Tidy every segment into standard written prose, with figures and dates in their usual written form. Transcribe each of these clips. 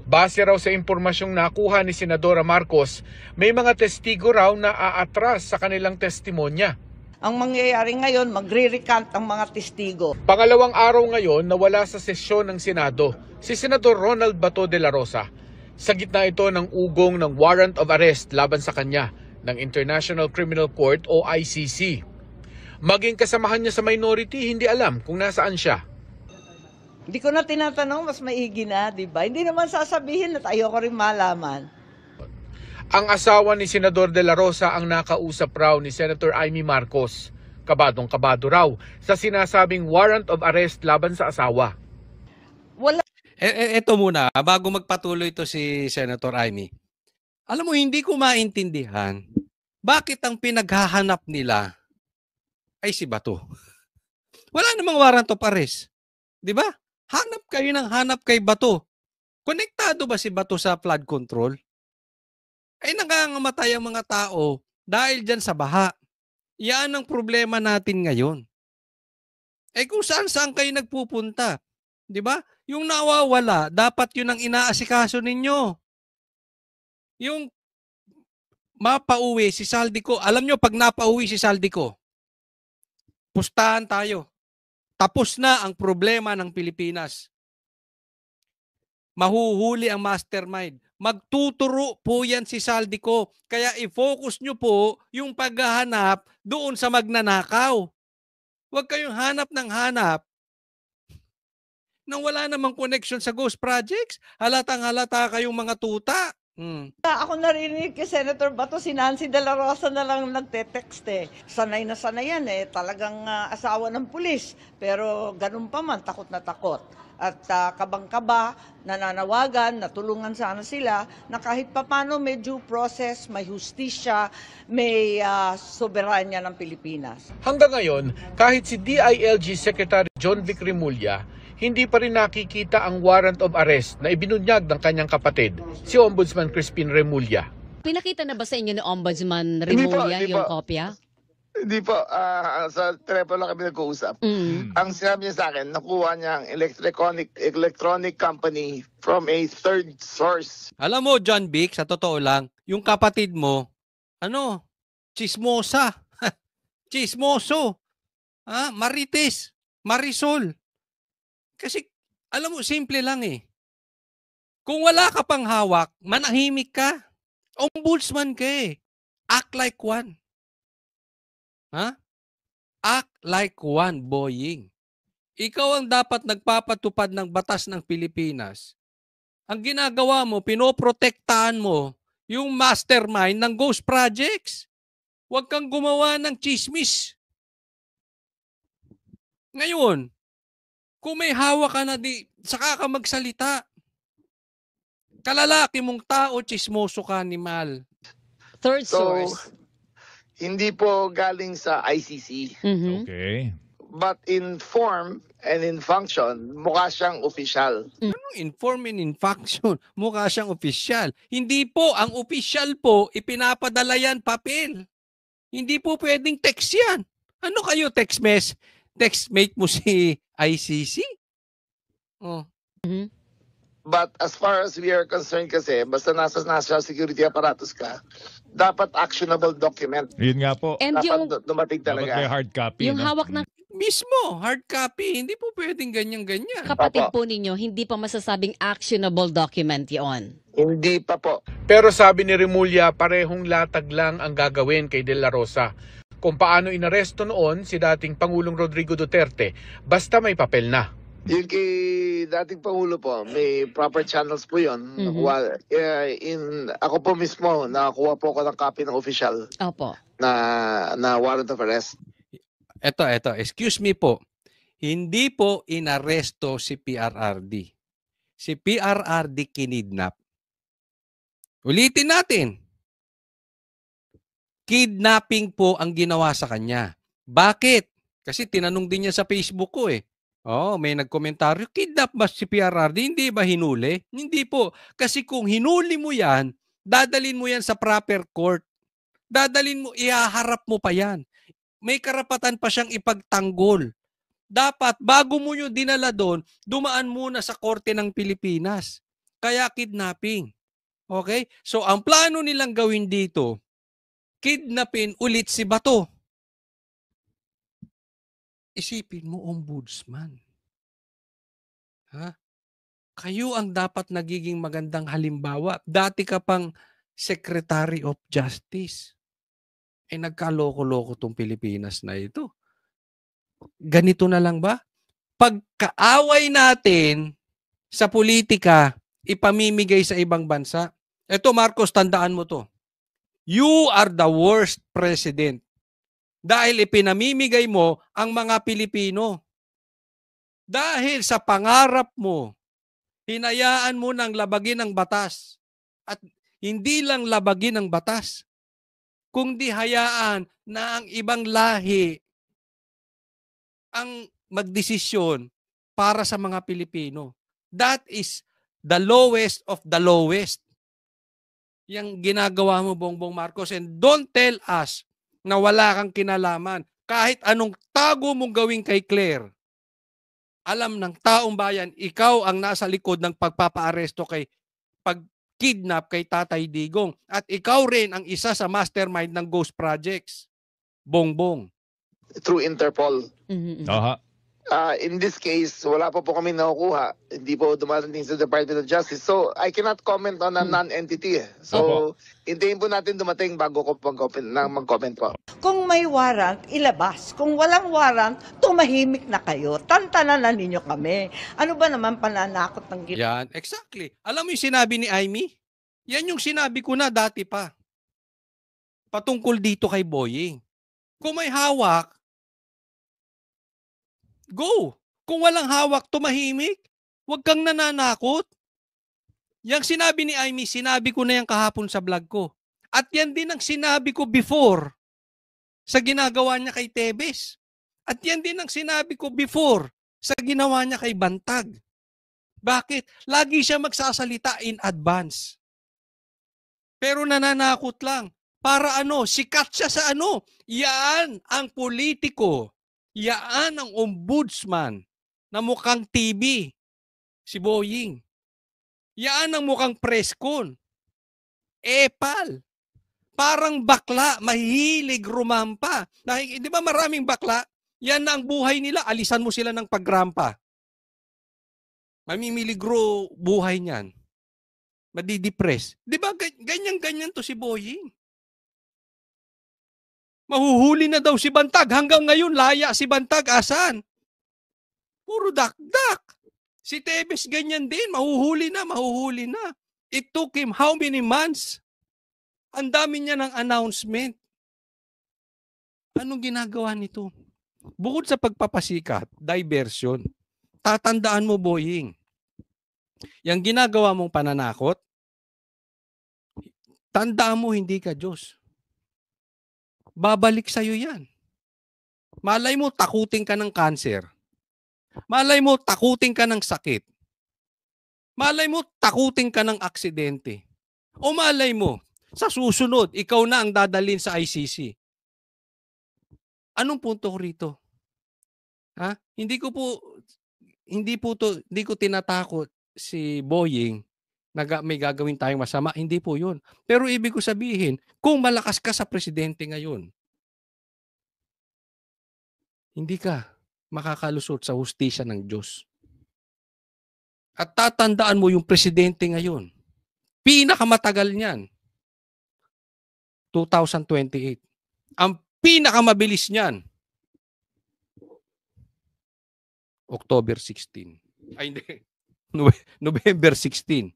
Base raw sa impormasyong nakuha ni Senadora Marcos, may mga testigo raw na aatras sa kanilang testimonya. Ang mangyayari ngayon, magre-recant ang mga testigo. Pangalawang araw ngayon na wala sa sesyon ng Senado si Senador Ronald Bato de la Rosa. Sa gitna ito ng ugong ng warrant of arrest laban sa kanya ng International Criminal Court o ICC. Maging kasamahan niya sa minority, hindi alam kung nasaan siya. Hindi ko na tinatanong, mas maigi na, di ba? Hindi naman sasabihin at ayoko rin malaman. Ang asawa ni Senador de la Rosa ang nakausap raw ni Senator Amy Marcos. Kabadong-kabado raw sa sinasabing warrant of arrest laban sa asawa. Wala. Ito muna, bago magpatuloy ito si Senator Amy. Alam mo, hindi ko maintindihan bakit ang pinaghahanap nila ay si Bato. Wala namang warrant of arrest. Di ba? Hanap kayo ng hanap kay Bato. Konektado ba si Bato sa flood control? Ay nangangamatay ang mga tao dahil dyan sa baha. Yan ang problema natin ngayon. Eh kung saan-saan kayo nagpupunta, di ba? Yung nawawala, dapat yun ang inaasikaso ninyo. Yung mapauwi si Saldico, alam nyo pag napauwi si Saldico, pustahan tayo. Tapos na ang problema ng Pilipinas. Mahuhuli ang mastermind. Magtuturo po yan si Saldico. Kaya i-focus nyo po yung paghahanap doon sa magnanakaw. Huwag kayong hanap ng hanap nang wala namang connection sa ghost projects. Halatang-halata kayong mga tuta. Ako narinig kay Senator Bato, si Nancy de la Rosa na lang nagte-text eh. Sanay na sanay yan eh, talagang asawa ng pulis. Pero ganun pa man, takot na takot. At kabang-kaba, nananawagan, natulungan sana sila na kahit papano may due process, may hustisya, may soberanya ng Pilipinas. Hanggang ngayon, kahit si DILG Secretary John Vic Remulla, hindi pa rin nakikita ang warrant of arrest na ibinunyag ng kanyang kapatid, si Ombudsman Crispin Remulla. Pinakita na ba sa inyo ni Ombudsman Remulla yung kopya? Hindi po, sa telepono lang kami nag-uusap. Ang sinabi niya sa akin, nakuha niya ang electronic company from a third source. Alam mo, John Vic, sa totoo lang, yung kapatid mo, chismosa, chismoso, marites, marisol. Kasi, alam mo, simple lang eh. Kung wala ka pang hawak, manahimik ka. Ombudsman ka eh. Act like one. Act like one, boying. Ikaw ang dapat nagpapatupad ng batas ng Pilipinas. Ang ginagawa mo, pinoprotektahan mo yung mastermind ng ghost projects. Huwag kang gumawa ng chismis. Ngayon, kung may hawak ka na saka ka magsalita. Kalalaki mong tao, chismoso ka, animal. Third source. Hindi po galing sa ICC. Okay. But in form and in function, mukha siyang official. Anong in form and in function? Mukha siyang official. Hindi po, ang official po, ipinapadala yan papel. Hindi po pwedeng text yan. Ano kayo, textmate mo si ICC? But as far as we are concerned kasi, basta nasa national security apparatus ka, dapat actionable document. Yun nga po. And Dapat dumating Dapat may talaga. hard copy. yung hawak ng Mismo, hard copy. Hindi po pwedeng ganyan-ganyan. kapatid Opo. po ninyo, hindi pa masasabing actionable document yon. Hindi pa po. Pero sabi ni Remulla, parehong latag lang ang gagawin kay De La Rosa. Kung paano inaresto noon si dating Pangulong Rodrigo Duterte, basta may papel na. Yung kay dating Pangulo po, may proper channels po yun. Nakuha, ako po mismo, nakakuha po ako ng copy ng official Opo. na warrant of arrest. Ito. Excuse me po. Hindi po inaresto si PRRD. Si PRRD kinidnap. Ulitin natin. Kidnapping po ang ginawa sa kanya. Bakit? Kasi tinanong din niya sa Facebook ko eh. May nagkomentaryo, kidnap ba si PRRD? Hindi ba hinuli? Hindi po. Kasi kung hinuli mo yan, dadalin mo yan sa proper court. Dadalin mo, ihaharap mo pa yan. May karapatan pa siyang ipagtanggol. Dapat, bago mo yung dinala doon, dumaan muna sa korte ng Pilipinas. Kaya kidnapping. Okay? So ang plano nilang gawin dito, kidnapin ulit si Bato. Isipin mo, ombudsman. Ha? Kayo ang dapat nagiging magandang halimbawa. Dati ka pang Secretary of Justice. Nagkaloko-loko tong Pilipinas na ito. Ganito na lang ba? Pagkaaway natin sa politika, ipamimigay sa ibang bansa. Ito, Marcos, tandaan mo to. You are the worst president. Dahil ipinamimigay mo ang mga Pilipino. Dahil sa pangarap mo, hinayaan mo nang labagin ang batas. At hindi lang labagin ang batas, kundi hayaan na ang ibang lahi ang magdesisyon para sa mga Pilipino. That is the lowest of the lowest. Yang ginagawa mo, Bongbong Marcos. And don't tell us na wala kang kinalaman. Kahit anong tago mong gawin kay Claire, alam ng taong bayan, ikaw ang nasa likod ng pagpapaaresto kay pag-kidnap kay Tatay Digong. At ikaw rin ang isa sa mastermind ng Ghost Projects. Bongbong. Through Interpol. Aha. In this case, wala pa po kami nakukuha. Hindi po dumarating sa Department of Justice. So, I cannot comment on a non-entity. So, hintayin po natin dumating bago ko mag-comment po. Kung may warrant, ilabas. Kung walang warrant, tumahimik na kayo. Tantanan na ninyo kami. Ano ba naman pananakot ng Yan, exactly. Alam mo yung sinabi ni Amy? Yan yung sinabi ko na dati pa. Patungkol dito kay Boying. Kung may hawak, go. Kung walang hawak, tumahimik. Huwag kang nananakot. Yang sinabi ni Amy, sinabi ko na yan kahapon sa vlog ko. At yan din ang sinabi ko before sa ginagawa niya kay Tebes. At yan din ang sinabi ko before sa ginawa niya kay Bantag. Bakit? Lagi siya magsasalita in advance. Pero nananakot lang. Para ano? Sikat siya sa ano? Yan ang politiko. Yan ang ombudsman na mukhang TV. Si Boying. Yan ang mukhang preskon. Epal. Parang bakla, mahilig rumampa. Di ba maraming bakla? Yan na ang buhay nila. Alisan mo sila ng pagrampa. Mamimiligro buhay niyan. Madidepress. Di ba ganyan-ganyan to si Boying? Mahuhuli na daw si Bantag. Hanggang ngayon, laya si Bantag. Asan? Puro dakdak. Si Tebes ganyan din. Mahuhuli na. It took him how many months? Ang dami niya ng announcement. Anong ginagawa nito? Bukod sa pagpapasikat, diversion, tatandaan mo, Boying, yung ginagawa mong pananakot, tandaan mo hindi ka Diyos. Babalik sa'yo yan. Malay mo, takutin ka ng cancer. Malay mo, takutin ka ng sakit. Malay mo, takutin ka ng aksidente. O malay mo, sa susunod, ikaw na ang dadalhin sa ICC. Anong punto ko rito? Ha? Hindi ko tinatakot si Boying na may gagawin tayong masama. Hindi po yun. Pero ibig ko sabihin, kung malakas ka sa presidente ngayon, hindi ka makakalusot sa hustisya ng Diyos. At tatandaan mo yung presidente ngayon, pinakamatagal niyan, 2028. Ang pinakamabilis niyan, October 16. Ay, hindi. November 16.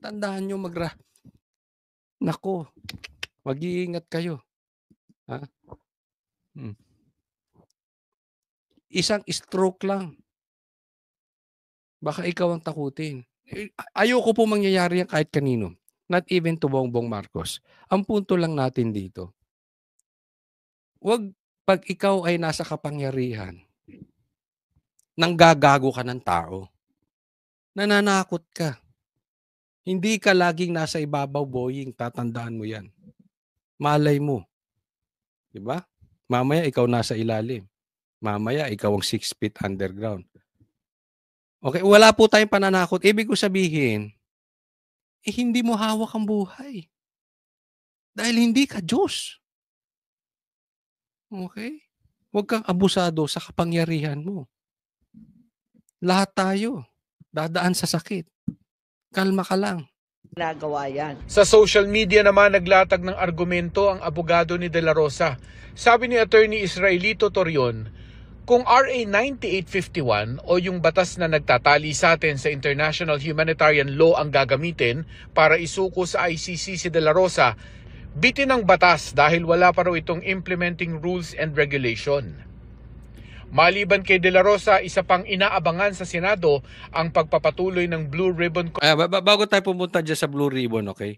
Tandaan nyo Nako, mag-iingat kayo. Ha? Isang stroke lang. Baka ikaw ang takutin. Ayoko po mangyayari yan kahit kanino. Not even to Bongbong Marcos. Ang punto lang natin dito, pag ikaw ay nasa kapangyarihan, nanggagago ka ng tao, nananakot ka. Hindi ka laging nasa ibabaw, Boying. Tatandaan mo yan. Malay mo. Diba? Mamaya ikaw nasa ilalim. Mamaya ikaw ang 6 feet underground. Okay, wala po tayong pananakot. Ibig ko sabihin, hindi mo hawak ang buhay. Dahil hindi ka Diyos. Okay? Huwag kang abusado sa kapangyarihan mo. Lahat tayo dadaan sa sakit. Kalma ka lang. ginagawa yan. Sa social media naman naglatag ng argumento ang abogado ni De La Rosa. Sabi ni Attorney Israelito Torion, kung RA 9851 o yung batas na nagtatali sa atin sa international humanitarian law ang gagamitin para isuko sa ICC si De La Rosa, bitin ang batas dahil wala pa raw itong implementing rules and regulation. Maliban kay De La Rosa, isa pang inaabangan sa Senado ang pagpapatuloy ng Blue Ribbon Bago tayo pumunta dyan sa Blue Ribbon, okay?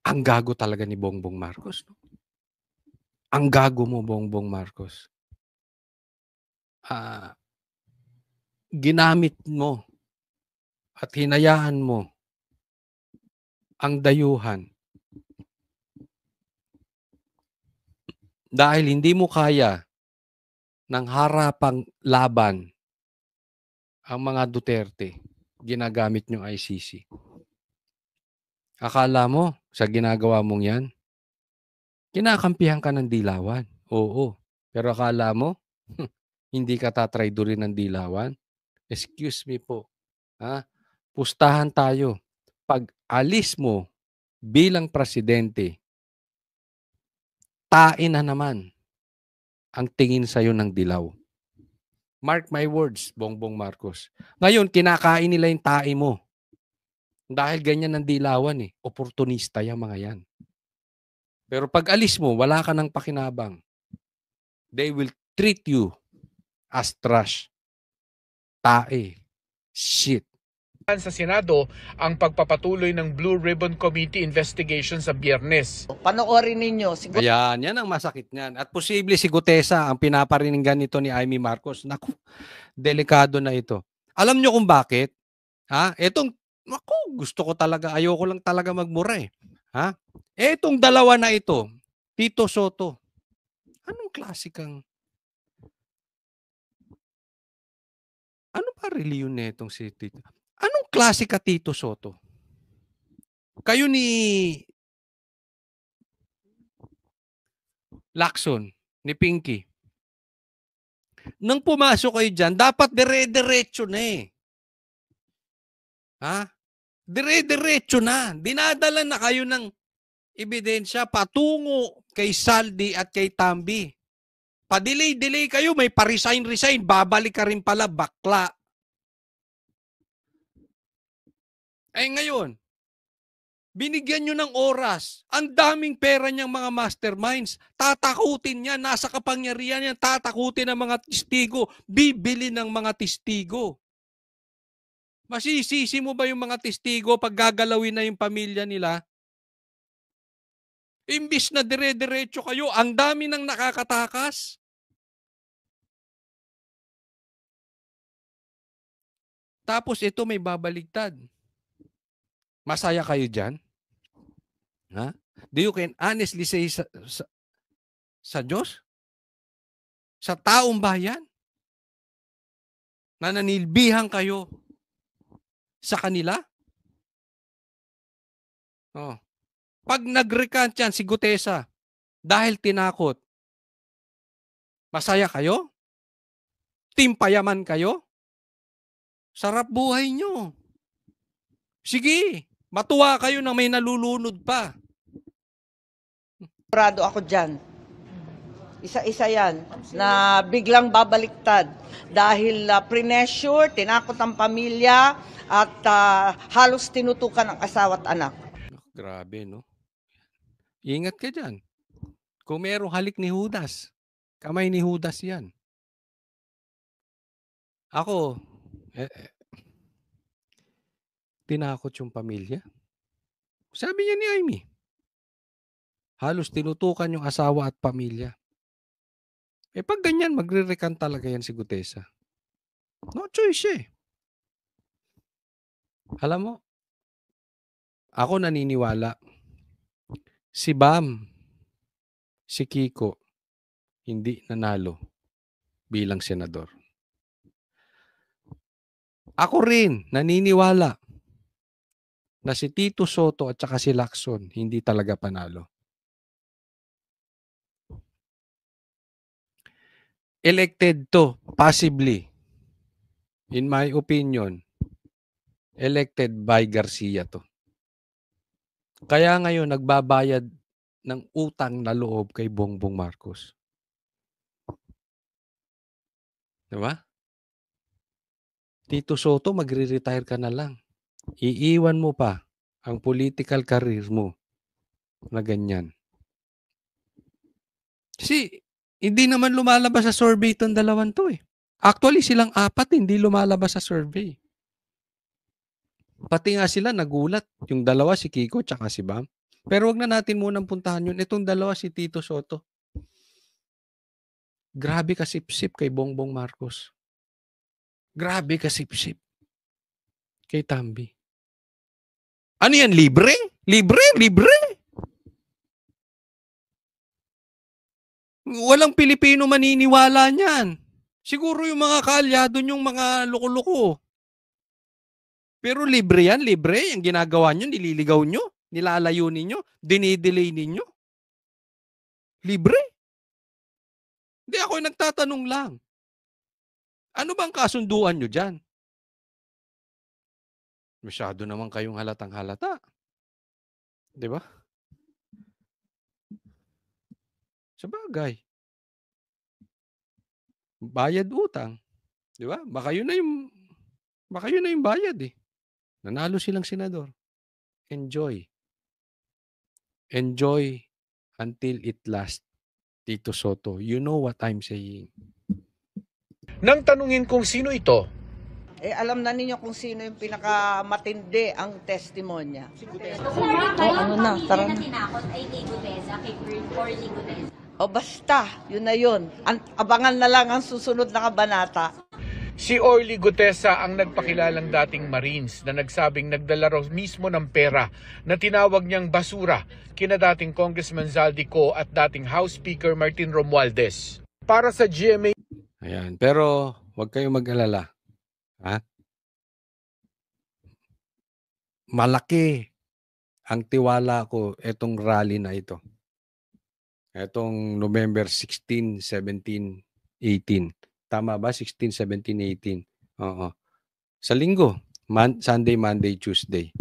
Ang gago talaga ni Bongbong Marcos. No? Ang gago mo, Bongbong Marcos. Ginamit mo at hinayaan mo ang dayuhan dahil hindi mo kaya ng harapang laban ang mga Duterte, ginagamit nyo ICC. Akala mo, sa ginagawa mong yan, kinakampihan ka ng dilawan. Oo. Pero akala mo, hindi ka tatraydorin ng dilawan? Excuse me po. Pustahan tayo. Pag alis mo bilang presidente, tain na naman ang tingin sa'yo ng dilaw. Mark my words, Bongbong Marcos. Ngayon, kinakain nila yung tae mo. Dahil ganyan ang dilawan eh. Oportunista yung mga yan. Pero pag alis mo, wala ka ng pakinabang. They will treat you as trash. Tae. Shit. sa Senado ang pagpapatuloy ng Blue Ribbon Committee investigation sa Biyernes. Panoorin ninyo. Siguro Ayan, yan ang masakit niyan. At posible si Gutesa ang pinapariningan nito ni Amy Marcos. Naku, delikado na ito. Alam nyo kung bakit? Gusto ko talaga, ayoko lang talaga magmura eh. Etong dalawa na ito, Tito Soto. Anong klasikang ano ba reliyon netong si Tito? Anong klase ka, Tito Soto? Kayo ni Lacson, ni Pinky. Nang pumasok kayo dyan, dapat dire-diretso na eh. Dire-diretso na. Dinadala na kayo ng ebidensya patungo kay Saldi at kay Tambi. Pa-delay-delay kayo, may pa-resign-resign, babalik ka rin pala, bakla. Ngayon, binigyan nyo ng oras. Ang daming pera niyang mga masterminds. Tatakutin niya, nasa kapangyarihan niya, tatakutin ang mga testigo, bibili ng mga testigo. Masisisi mo ba yung mga testigo pag gagalawin na yung pamilya nila? Imbis na dire-diretso kayo, ang dami nang nakakatakas. Tapos ito may babaligtad. Masaya kayo dyan? Do you can honestly say sa Diyos? Sa taong bayan? Na nanilbihan kayo sa kanila? Pag nag-recant yan si Gutesa dahil tinakot, masaya kayo? Timpayaman kayo? Sarap buhay nyo. Sige, matuwa kayo na may nalulunod pa. sigurado ako dyan. Isa-isa yan na biglang babaliktad dahil pressure, tinakot ang pamilya at halos tinutukan ang asawa at anak. Grabe, no? Ingat ka dyan. Kung merong halik ni Judas, kamay ni Judas yan. Ako, tinakot yung pamilya. Sabi niya ni Amy, halos tinutukan yung asawa at pamilya. Pag ganyan, magre-recant talaga yan si Gutesa. No choice eh. Alam mo, ako naniniwala, si Bam, si Kiko, hindi nanalo bilang senador. Ako rin, naniniwala na si Tito Soto at saka si Lacson hindi talaga panalo. Elected to, possibly. In my opinion, elected by Garcia to. Kaya ngayon nagbabayad ng utang na loob kay Bongbong Marcos. Diba? Tito Soto, magre-retire ka na lang. Iiwan mo pa ang political career mo na ganyan. Kasi hindi naman lumalabas sa survey itong dalawan to eh. Actually, silang apat hindi lumalabas sa survey. Pati nga sila nagulat. Yung dalawa, si Kiko tsaka si Bam. Pero wag na natin munang puntahan yun. Itong dalawa, si Tito Soto. Grabe kasipsip kay Bongbong Marcos. Grabe kasipsip kay Tambi. Ano yan? Libre? Libre? Libre? Walang Pilipino maniniwala niyan. Siguro yung mga kaalyado yung mga loko-loko. Pero libre yan, libre. Yung ginagawa nyo, nililigaw nyo, nilalayo ninyo, dinidelay ninyo. Libre? Hindi, ako yung nagtatanong lang. Ano bang kasunduan nyo dyan? Masyado naman kayong halatang halata. Di ba? Sabagay. Bayad utang. Di ba? Baka yun na yung bayad eh. Nanalo silang senador. Enjoy. Enjoy until it lasts, Tito Soto. You know what I'm saying. Nang tanungin kung sino ito, Alam na ninyo kung sino yung pinakamatindi ang testimonya. Ano na, tara na. tinakot ay kay Gutesa, kay Orly Gutesa. O basta, yun na yun. Abangan na lang ang susunod na kabanata. si Orly Gutesa ang nagpakilalang dating Marines na nagsabing nagdala raw mismo ng pera na tinawag niyang basura kina dating Congressman Zaldico at dating House Speaker Martin Romualdez. Para sa GMA Ayan. Pero huwag kayong mag-alala. Ha? Malaki ang tiwala ko itong rally na ito. Itong November 16, 17, 18. Tama ba? 16, 17, 18. Oo. Sa linggo. Sunday, Monday, Tuesday.